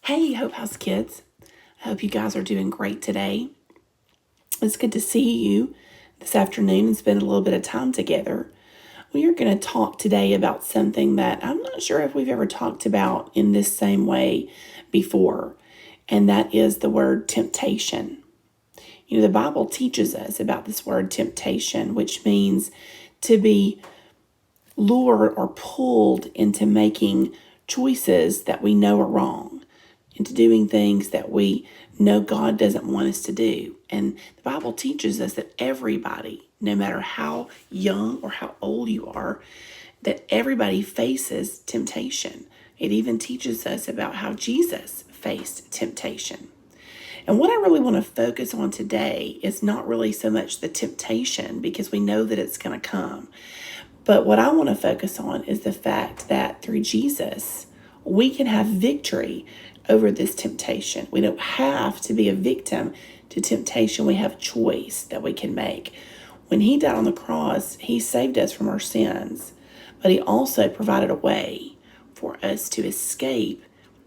Hey, Hope House kids. I hope you guys are doing great today. It's good to see you this afternoon and spend a little bit of time together. We are going to talk today about something that I'm not sure if we've ever talked about in this same way before, and that is the word temptation. The Bible teaches us about this word temptation, which means to be lured or pulled into making choices that we know are wrong, into doing things that we know God doesn't want us to do. And the Bible teaches us that everybody, no matter how young or how old you are, that everybody faces temptation. It even teaches us about how Jesus faced temptation. And what I really want to focus on today is not really so much the temptation, because we know that it's going to come. But what I want to focus on is the fact that through Jesus, we can have victory over this temptation. We don't have to be a victim to temptation. We have a choice that we can make. When he died on the cross, he saved us from our sins, but he also provided a way for us to escape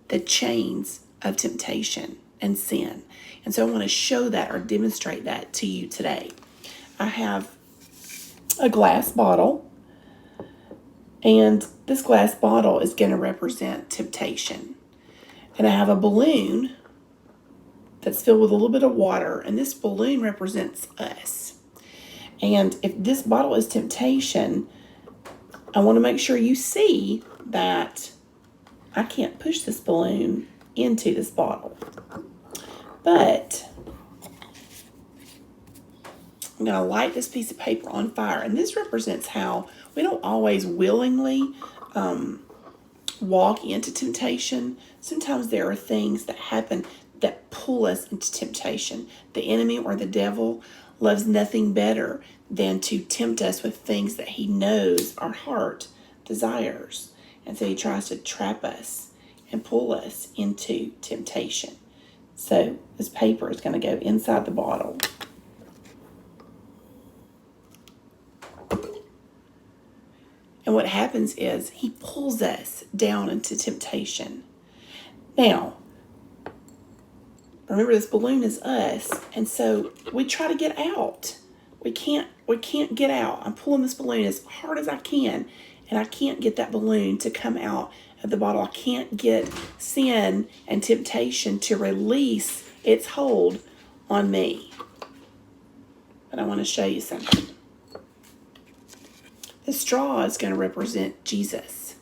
the chains of temptation and sin. And so I want to show that or demonstrate that to you today. I have a glass bottle, and this glass bottle is going to represent temptation. And I have a balloon that's filled with a little bit of water, and this balloon represents us. And if this bottle is temptation, I want to make sure you see that I can't push this balloon into this bottle. But I'm going to light this piece of paper on fire, and this represents how we don't always willingly walk into temptation. Sometimes there are things that happen that pull us into temptation. The enemy or the devil loves nothing better than to tempt us with things that he knows our heart desires. And so he tries to trap us and pull us into temptation. So this paper is going to go inside the bottle. And what happens is he pulls us down into temptation. Now, remember, this balloon is us, and so we try to get out. We can't get out. I'm pulling this balloon as hard as I can, and I can't get that balloon to come out of the bottle. I can't get sin and temptation to release its hold on me. But I want to show you something. The straw is going to represent Jesus.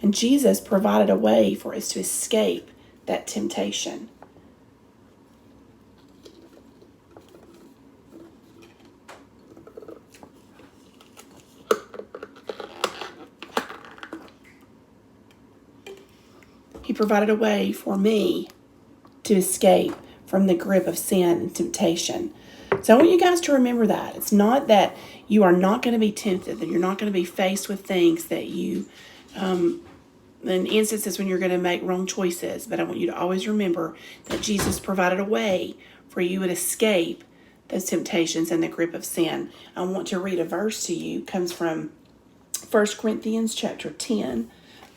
And Jesus provided a way for us to escape that temptation. He provided a way for me to escape from the grip of sin and temptation. So I want you guys to remember that. It's not that you are not going to be tempted, that you're not going to be faced with things that you, in instances when you're going to make wrong choices. But I want you to always remember that Jesus provided a way for you to escape those temptations and the grip of sin. I want to read a verse to you. It comes from 1 Corinthians chapter 10,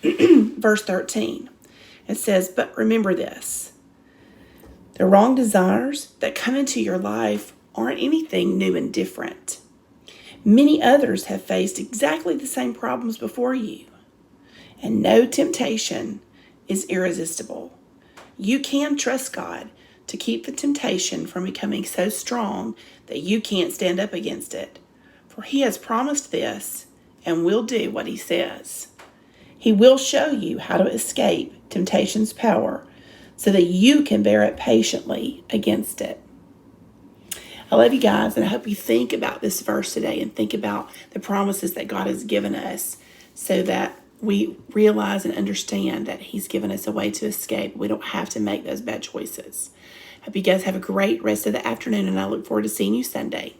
verse 13. It says, "But remember this, the wrong desires that come into your life aren't anything new and different. Many others have faced exactly the same problems before you, and no temptation is irresistible. You can trust God to keep the temptation from becoming so strong that you can't stand up against it. For he has promised this and will do what he says. He will show you how to escape temptation's power so that you can bear it patiently against it." I love you guys, and I hope you think about this verse today and think about the promises that God has given us so that we realize and understand that he's given us a way to escape. We don't have to make those bad choices. Hope you guys have a great rest of the afternoon, and I look forward to seeing you Sunday.